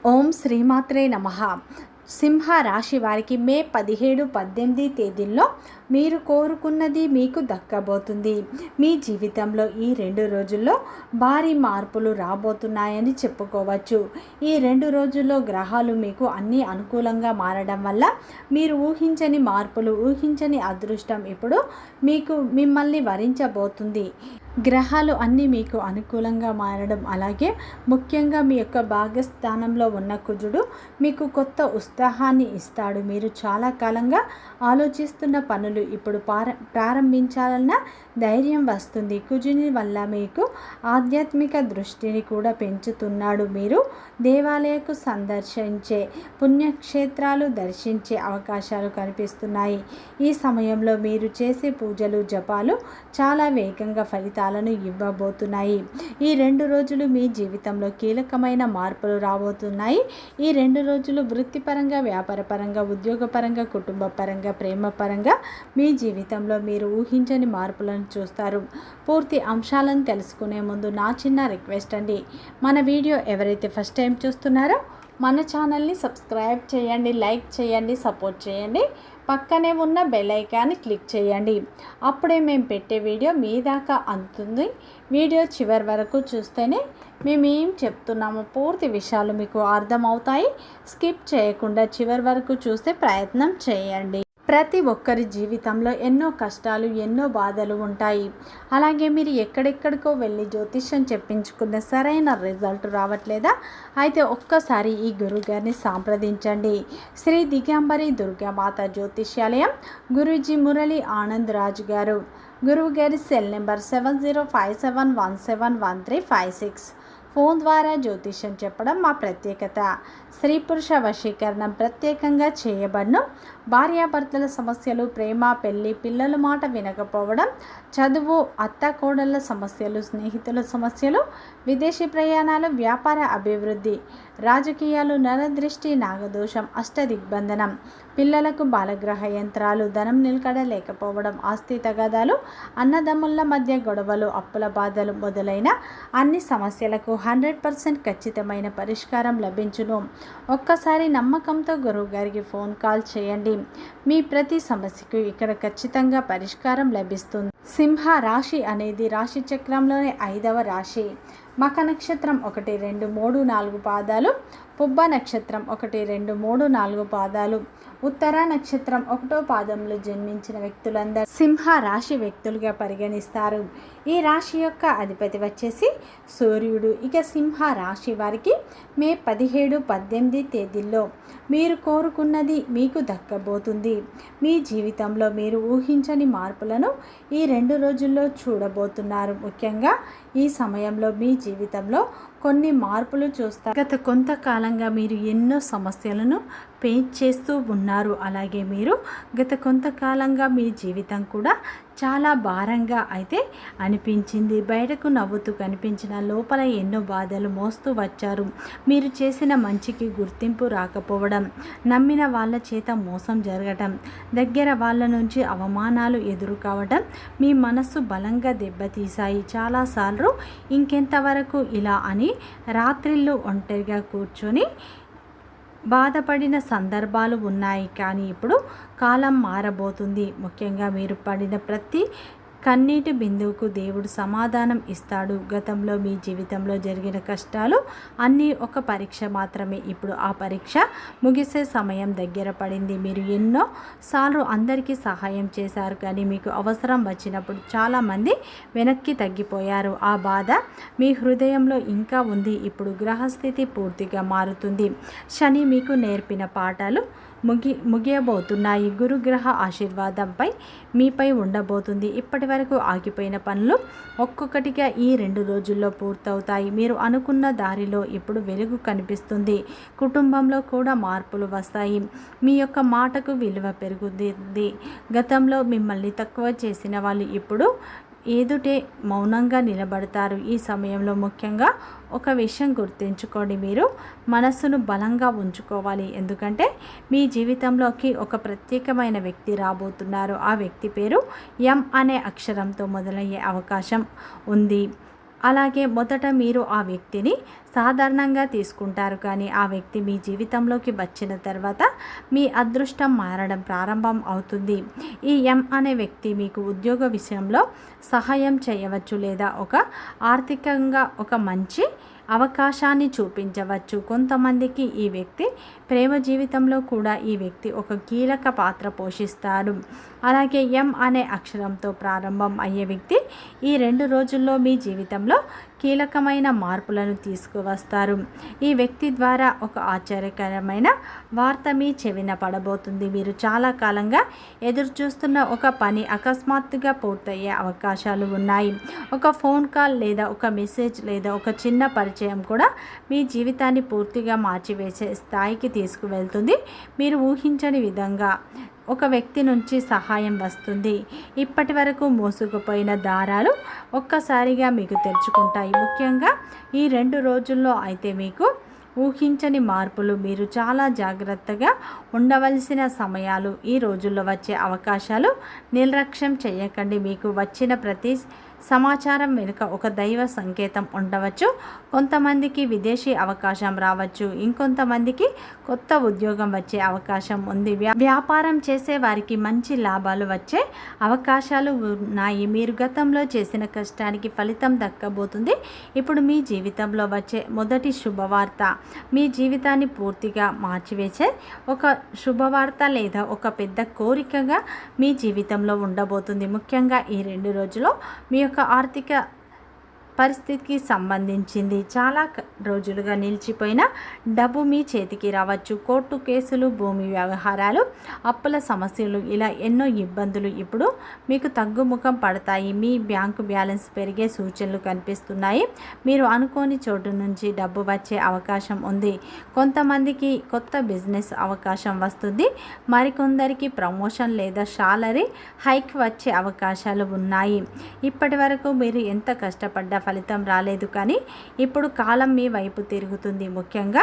ఓం శ్రీమాత్రే నమః. సింహ రాశి వారికి మే 17, 18 తేదీల్లో మీరు కోరుకున్నది మీకు దక్కబోతుంది. మీ జీవితంలో ఈ 2 రోజుల్లో భారీ మార్పులు రాబోతున్నాయని చెప్పుకోవచ్చు. ఈ 2 రోజుల్లో గ్రహాలు మీకు అన్నీ అనుకూలంగా మారడం వల్ల మీరు ఊహించని మార్పులు, ఊహించని అదృష్టం ఇప్పుడు మిమ్మల్ని వరించబోతుంది. గ్రహాలు అన్నీ మీకు అనుకూలంగా మారడం, అలాగే ముఖ్యంగా మీ యొక్క భాగస్థానంలో ఉన్న కుజుడు మీకు కొత్త ఉత్సాహాన్ని ఇస్తాడు. మీరు చాలా కాలంగా ఆలోచిస్తున్న పనులు ఇప్పుడు ప్రారంభించాలన్న ధైర్యం వస్తుంది. కుజుని వల్ల మీకు ఆధ్యాత్మిక దృష్టిని కూడా పెంచుతున్నాడు. మీరు దేవాలయకు సందర్శించే, పుణ్యక్షేత్రాలు దర్శించే అవకాశాలు కనిపిస్తున్నాయి. ఈ సమయంలో మీరు చేసే పూజలు, జపాలు చాలా వేగంగా ఫలితాలను ఇవ్వబోతున్నాయి. ఈ 2 రోజులు మీ జీవితంలో కీలకమైన మార్పులు రాబోతున్నాయి. ఈ 2 రోజులు వృత్తిపరంగా, వ్యాపారపరంగా, ఉద్యోగపరంగా, కుటుంబ పరంగా, ప్రేమ పరంగా మీ జీవితంలో మీరు ఊహించని మార్పులను చూస్తారు. పూర్తి అంశాలను తెలుసుకునే ముందు నా చిన్న రిక్వెస్ట్ అండి, మన వీడియో ఎవరైతే ఫస్ట్ టైం చూస్తున్నారో మన ఛానల్ని సబ్స్క్రైబ్ చేయండి, లైక్ చేయండి, సపోర్ట్ చేయండి. పక్కనే ఉన్న బెల్ ఐకాన్ని క్లిక్ చేయండి. అప్పుడే మేము పెట్టే వీడియో మీ దాకా అందుతుంది. వీడియో చివరి వరకు చూస్తేనే మేము ఏం చెప్తున్నామో పూర్తి విషయాలు మీకు అర్థమవుతాయి. స్కిప్ చేయకుండా చివరి వరకు చూసే ప్రయత్నం చేయండి. ప్రతి ఒక్కరి జీవితంలో ఎన్నో కష్టాలు, ఎన్నో బాధలు ఉంటాయి. అలాగే మీరు ఎక్కడెక్కడికో వెళ్ళి జ్యోతిష్యం చెప్పించుకున్న సరైన రిజల్ట్ రావట్లేదా? అయితే ఒక్కసారి ఈ గురువుగారిని సంప్రదించండి. శ్రీ దిగంబరి దుర్గామాత జ్యోతిష్యాలయం, గురూజీ మురళి ఆనంద్ రాజు గారు. గురువు గారి సెల్ నెంబర్ 7057171356. ఫోన్ ద్వారా జ్యోతిష్యం చెప్పడం మా ప్రత్యేకత. స్త్రీ పురుష వశీకరణం ప్రత్యేకంగా చేయబడను. భార్యాభర్తల సమస్యలు, ప్రేమ, పెళ్లి, పిల్లల మాట వినకపోవడం, చదువు, అత్తాకోడళ్ళ సమస్యలు, స్నేహితుల సమస్యలు, విదేశీ ప్రయాణాలు, వ్యాపార అభివృద్ధి, రాజకీయాలు, నరదృష్టి, నాగదోషం, అష్టదిగ్బంధనం, పిల్లలకు బాలగ్రహ యంత్రాలు, ధనం నిలకడ లేకపోవడం, ఆస్తి తగాదాలు, అన్నదమ్ముల మధ్య గొడవలు, అప్పుల బాధలు మొదలైన అన్ని సమస్యలకు 100% ఖచ్చితమైన పరిష్కారం లభించును. ఒక్కసారి నమ్మకంతో గురువు గారికి ఫోన్ కాల్ చేయండి. మీ ప్రతి సమస్యకు ఇక్కడ ఖచ్చితంగా పరిష్కారం లభిస్తుంది. సింహ రాశి అనేది రాశి చక్రంలోని 5వ రాశి. మఖ నక్షత్రం 1, 2, 3, 4 పాదాలు, పుబ్బ నక్షత్రం 1, 2, 3, 4 పాదాలు, ఉత్తర నక్షత్రం 1వ పాదంలో జన్మించిన వ్యక్తులందరూ సింహ రాశి వ్యక్తులుగా పరిగణిస్తారు. ఈ రాశి యొక్క అధిపతి వచ్చేసి సూర్యుడు. ఇక సింహ రాశి వారికి మే 17, 18 తేదీల్లో మీరు కోరుకున్నది మీకు దక్కబోతుంది. మీ జీవితంలో మీరు ఊహించని మార్పులను ఈ 2 రోజుల్లో చూడబోతున్నారు. ముఖ్యంగా ఈ సమయంలో మీ జీవితంలో కొన్ని మార్పులు చూస్తారు. గత కొంతకాలంగా మీరు ఎన్నో సమస్యలను ఫేస్ చేస్తూ ఉన్నారు. అలాగే మీరు గత కొంతకాలంగా మీ జీవితం కూడా చాలా భారంగా అయితే అనిపించింది. బయటకు నవ్వుతూ కనిపించిన లోపల ఎన్నో బాధలు మోస్తూ వచ్చారు. మీరు చేసిన మంచికి గుర్తింపు రాకపోవడం, నమ్మిన వాళ్ళ చేత మోసం జరగటం, దగ్గర వాళ్ళ నుంచి అవమానాలు ఎదురు కావడం మీ మనస్సు బలంగా దెబ్బతీశాయి. చాలాసార్లు ఇంకెంతవరకు ఇలా అని రాత్రిళ్ళు ఒంటరిగా కూర్చొని బాధపడిన సందర్భాలు ఉన్నాయి. కానీ ఇప్పుడు కాలం మారబోతుంది. ముఖ్యంగా మీరు పడిన ప్రతి కన్నీటి బిందువుకు దేవుడు సమాధానం ఇస్తాడు. గతంలో మీ జీవితంలో జరిగిన కష్టాలు అన్నీ ఒక పరీక్ష మాత్రమే. ఇప్పుడు ఆ పరీక్ష ముగిసే సమయం దగ్గర పడింది. మీరు ఎన్నోసార్లు అందరికీ సహాయం చేశారు, కానీ మీకు అవసరం వచ్చినప్పుడు చాలామంది వెనక్కి తగ్గిపోయారు. ఆ బాధ మీ హృదయంలో ఇంకా ఉంది. ఇప్పుడు గ్రహస్థితి పూర్తిగా మారుతుంది. శని మీకు నేర్పిన పాఠాలు ముగియబోతున్నాయి. గురుగ్రహ ఆశీర్వాదంపై మీపై ఉండబోతుంది. ఇప్పటి వరకు ఆగిపోయిన పనులు ఒక్కొక్కటిగా ఈ 2 రోజుల్లో పూర్తవుతాయి. మీరు అనుకున్న దారిలో ఇప్పుడు వెలుగు కనిపిస్తుంది. కుటుంబంలో కూడా మార్పులు వస్తాయి. మీ యొక్క మాటకు విలువ పెరుగుతుంది. గతంలో మిమ్మల్ని తక్కువ చేసిన వాళ్ళు ఇప్పుడు ఎదుటే మౌనంగా నిలబడతారు. ఈ సమయంలో ముఖ్యంగా ఒక విషయం గుర్తుంచుకోండి, మీరు మనస్సును బలంగా ఉంచుకోవాలి. ఎందుకంటే మీ జీవితంలోకి ఒక ప్రత్యేకమైన వ్యక్తి రాబోతున్నారు. ఆ వ్యక్తి పేరు ఎం అనే అక్షరంతో మొదలయ్యే అవకాశం ఉంది. అలాగే మొదట మీరు ఆ వ్యక్తిని సాధారణంగా తీసుకుంటారు, కానీ ఆ వ్యక్తి మీ జీవితంలోకి వచ్చిన తర్వాత మీ అదృష్టం మారడం ప్రారంభం అవుతుంది. ఈ ఎం అనే వ్యక్తి మీకు ఉద్యోగ విషయంలో సహాయం చేయవచ్చు లేదా ఒక ఆర్థికంగా ఒక మంచి అవకాశాన్ని చూపించవచ్చు. కొంతమందికి ఈ వ్యక్తి ప్రేమ జీవితంలో కూడా ఈ వ్యక్తి ఒక కీలక పాత్ర పోషిస్తాడు. అలాగే ఎం అనే అక్షరంతో ప్రారంభం అయ్యే వ్యక్తి ఈ 2 రోజుల్లో మీ జీవితంలో కీలకమైన మార్పులను తీసుకువస్తారు. ఈ వ్యక్తి ద్వారా ఒక ఆశ్చర్యకరమైన వార్త మీ చెవిన పడబోతుంది. మీరు చాలా కాలంగా ఎదురుచూస్తున్న ఒక పని అకస్మాత్తుగా పూర్తయ్యే అవకాశాలు ఉన్నాయి. ఒక ఫోన్ కాల్ లేదా ఒక మెసేజ్ లేదా ఒక చిన్న పరిచయం కూడా మీ జీవితాన్ని పూర్తిగా మార్చివేసే స్థాయికి తీసుకువెళ్తుంది. మీరు ఊహించని విధంగా ఒక వ్యక్తి నుంచి సహాయం వస్తుంది. ఇప్పటి వరకు మోసుకుపోయిన దారాలు ఒక్కసారిగా మీకు తెరుచుకుంటాయి. ముఖ్యంగా ఈ 2 రోజుల్లో అయితే మీకు ఊహించని మార్పులు, మీరు చాలా జాగ్రత్తగా ఉండవలసిన సమయాలు, ఈ రోజుల్లో వచ్చే అవకాశాలు నిర్లక్ష్యం చేయకండి. మీకు వచ్చిన ప్రతి సమాచారం వెనుక ఒక దైవ సంకేతం ఉండవచ్చు. కొంతమందికి విదేశీ అవకాశం రావచ్చు, ఇంకొంతమందికి కొత్త ఉద్యోగం వచ్చే అవకాశం ఉంది. వ్యాపారం చేసే వారికి మంచి లాభాలు వచ్చే అవకాశాలు ఉన్నాయి. మీరు గతంలో చేసిన కష్టానికి ఫలితం దక్కబోతుంది. ఇప్పుడు మీ జీవితంలో వచ్చే మొదటి శుభవార్త మీ జీవితాన్ని పూర్తిగా మార్చివేసే ఒక శుభవార్త లేదా ఒక పెద్ద కోరికగా మీ జీవితంలో ఉండబోతుంది. ముఖ్యంగా ఈ 2 రోజుల్లో మీ యొక్క ఆర్థిక పరిస్థితికి సంబంధించింది చాలా రోజులుగా నిలిచిపోయిన డబ్బు మీ చేతికి రావచ్చు. కోర్టు కేసులు, భూమి వ్యవహారాలు, అప్పుల సమస్యలు, ఇలా ఎన్నో ఇబ్బందులు ఇప్పుడు మీకు తగ్గుముఖం పడతాయి. మీ బ్యాంకు బ్యాలెన్స్ పెరిగే సూచనలు కనిపిస్తున్నాయి. మీరు అనుకోని చోటు నుంచి డబ్బు వచ్చే అవకాశం ఉంది. కొంతమందికి కొత్త బిజినెస్ అవకాశం వస్తుంది. మరికొందరికి ప్రమోషన్ లేదా సాలరీ హైక్ వచ్చే అవకాశాలు ఉన్నాయి. ఇప్పటి వరకు మీరు ఎంత కష్టపడ్డా ఫలితం రాలేదు, కానీ ఇప్పుడు కాలం మీ వైపు తిరుగుతుంది. ముఖ్యంగా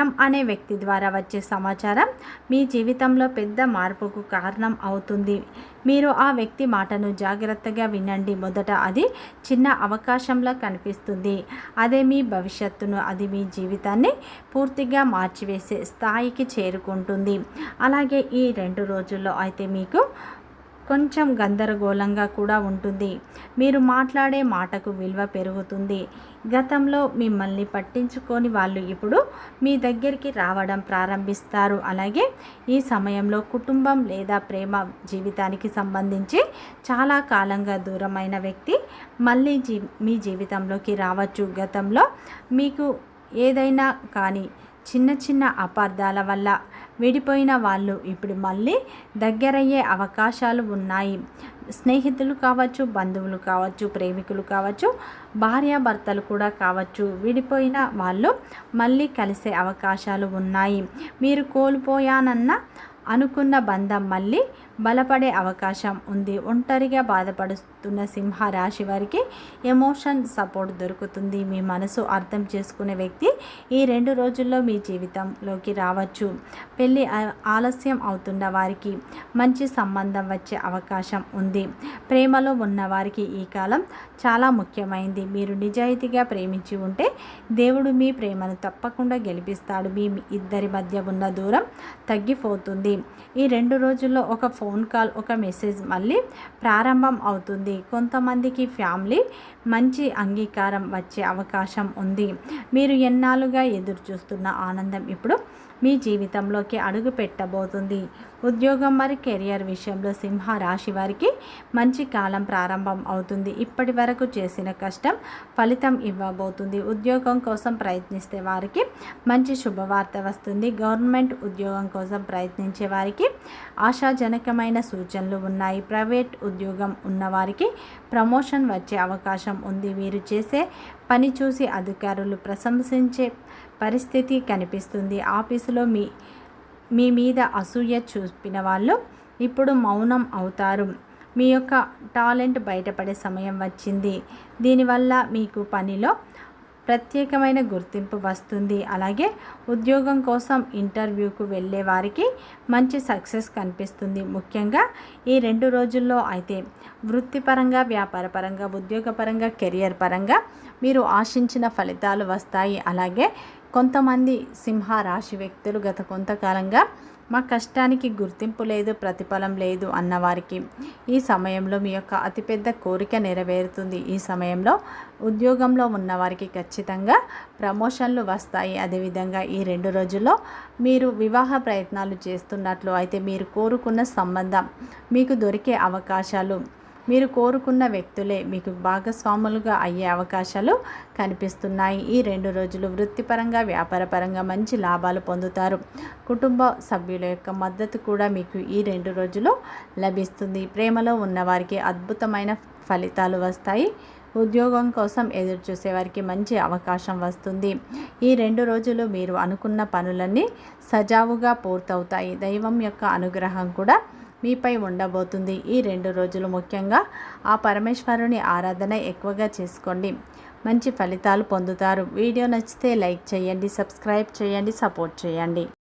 ఎం అనే వ్యక్తి ద్వారా వచ్చే సమాచారం మీ జీవితంలో పెద్ద మార్పుకు కారణం అవుతుంది. మీరు ఆ వ్యక్తి మాటను జాగ్రత్తగా వినండి. మొదట అది చిన్న అవకాశంలా కనిపిస్తుంది. అదే మీ భవిష్యత్తును, అది మీ జీవితాన్ని పూర్తిగా మార్చివేసే స్థాయికి చేరుకుంటుంది. అలాగే ఈ 2 రోజుల్లో అయితే మీకు కొంచెం గందరగోళంగా కూడా ఉంటుంది. మీరు మాట్లాడే మాటకు విలువ పెరుగుతుంది. గతంలో మిమ్మల్ని పట్టించుకొని వాళ్ళు ఇప్పుడు మీ దగ్గరికి రావడం ప్రారంభిస్తారు. అలాగే ఈ సమయంలో కుటుంబం లేదా ప్రేమ జీవితానికి సంబంధించి చాలా కాలంగా దూరమైన వ్యక్తి మళ్ళీ మీ జీవితంలోకి రావచ్చు. గతంలో మీకు ఏదైనా కానీ చిన్న చిన్న అపార్థాల వల్ల విడిపోయిన వాళ్ళు ఇప్పుడు మళ్ళీ దగ్గరయ్యే అవకాశాలు ఉన్నాయి. స్నేహితులు కావచ్చు, బంధువులు కావచ్చు, ప్రేమికులు కావచ్చు, భార్యాభర్తలు కూడా కావచ్చు, విడిపోయిన వాళ్ళు మళ్ళీ కలిసే అవకాశాలు ఉన్నాయి. మీరు కోల్పోయానన్న అనుకున్న బంధం మళ్ళీ బలపడే అవకాశం ఉంది. ఒంటరిగా బాధపడుతున్న సింహరాశి వారికి ఎమోషన్ సపోర్ట్ దొరుకుతుంది. మీ మనసు అర్థం చేసుకునే వ్యక్తి ఈ 2 రోజుల్లో మీ జీవితంలోకి రావచ్చు. పెళ్ళి ఆలస్యం అవుతున్న వారికి మంచి సంబంధం వచ్చే అవకాశం ఉంది. ప్రేమలో ఉన్న వారికి ఈ కాలం చాలా ముఖ్యమైనది. మీరు నిజాయితీగా ప్రేమించి ఉంటే దేవుడు మీ ప్రేమను తప్పకుండా గెలిపిస్తాడు. మీ ఇద్దరి మధ్య ఉన్న దూరం తగ్గిపోతుంది. ఈ 2 రోజుల్లో ఒక ఫోన్ కాల్, ఒక మెసేజ్ మళ్ళీ ప్రారంభం అవుతుంది. కొంతమందికి ఫ్యామిలీ మంచి అంగీకారం వచ్చే అవకాశం ఉంది. మీరు ఎన్నాళ్ళుగా ఎదురు చూస్తున్న ఆనందం ఇప్పుడు మీ జీవితంలోకి అడుగు పెట్టబోతుంది. ఉద్యోగం మరి కెరియర్ విషయంలో సింహరాశి వారికి మంచి కాలం ప్రారంభం అవుతుంది. ఇప్పటి వరకు చేసిన కష్టం ఫలితం ఇవ్వబోతుంది. ఉద్యోగం కోసం ప్రయత్నిస్తే వారికి మంచి శుభవార్త వస్తుంది. గవర్నమెంట్ ఉద్యోగం కోసం ప్రయత్నించే వారికి ఆశాజనకమైన సూచనలు ఉన్నాయి. ప్రైవేట్ ఉద్యోగం ఉన్నవారికి ప్రమోషన్ వచ్చే అవకాశం ఉంది. వీరు చేసే పని చూసి అధికారులు ప్రశంసించే పరిస్థితి కనిపిస్తుంది. ఆఫీసులో మీ మీద అసూయ చూపిన వాళ్ళు ఇప్పుడు మౌనం అవుతారు. మీ యొక్క టాలెంట్ బయటపడే సమయం వచ్చింది. దీనివల్ల మీకు పనిలో ప్రత్యేకమైన గుర్తింపు వస్తుంది. అలాగే ఉద్యోగం కోసం ఇంటర్వ్యూకు వెళ్ళే వారికి మంచి సక్సెస్ కనిపిస్తుంది. ముఖ్యంగా ఈ 2 రోజుల్లో అయితే వృత్తిపరంగా, వ్యాపారపరంగా, ఉద్యోగపరంగా, కెరియర్ పరంగా మీరు ఆశించిన ఫలితాలు వస్తాయి. అలాగే కొంతమంది సింహ రాశి వ్యక్తులు గత కొంతకాలంగా మా కష్టానికి గుర్తింపు లేదు, ప్రతిఫలం లేదు అన్నవారికి ఈ సమయంలో మీ యొక్క అతిపెద్ద కోరిక నెరవేరుతుంది. ఈ సమయంలో ఉద్యోగంలో ఉన్నవారికి ఖచ్చితంగా ప్రమోషన్లు వస్తాయి. అదేవిధంగా ఈ 2 రోజుల్లో మీరు వివాహ ప్రయత్నాలు చేస్తున్నట్లు అయితే మీరు కోరుకున్న సంబంధం మీకు దొరికే అవకాశాలు, మీరు కోరుకున్న వ్యక్తులే మీకు భాగస్వాములుగా అయ్యే అవకాశాలు కనిపిస్తున్నాయి. ఈ 2 రోజులు వృత్తిపరంగా, వ్యాపారపరంగా మంచి లాభాలు పొందుతారు. కుటుంబ సభ్యుల యొక్క మద్దతు కూడా మీకు ఈ 2 రోజులు లభిస్తుంది. ప్రేమలో ఉన్నవారికి అద్భుతమైన ఫలితాలు వస్తాయి. ఉద్యోగం కోసం ఎదురు చూసేవారికి మంచి అవకాశం వస్తుంది. ఈ 2 రోజులు మీరు అనుకున్న పనులన్నీ సజావుగా పూర్తవుతాయి. దైవం యొక్క అనుగ్రహం కూడా మీపై ఉండబోతుంది. ఈ 2 రోజులు ముఖ్యంగా ఆ పరమేశ్వరుని ఆరాధన ఎక్కువగా చేసుకోండి. మంచి ఫలితాలు పొందుతారు. వీడియో నచ్చితే లైక్ చేయండి, సబ్స్క్రైబ్ చేయండి, సపోర్ట్ చేయండి.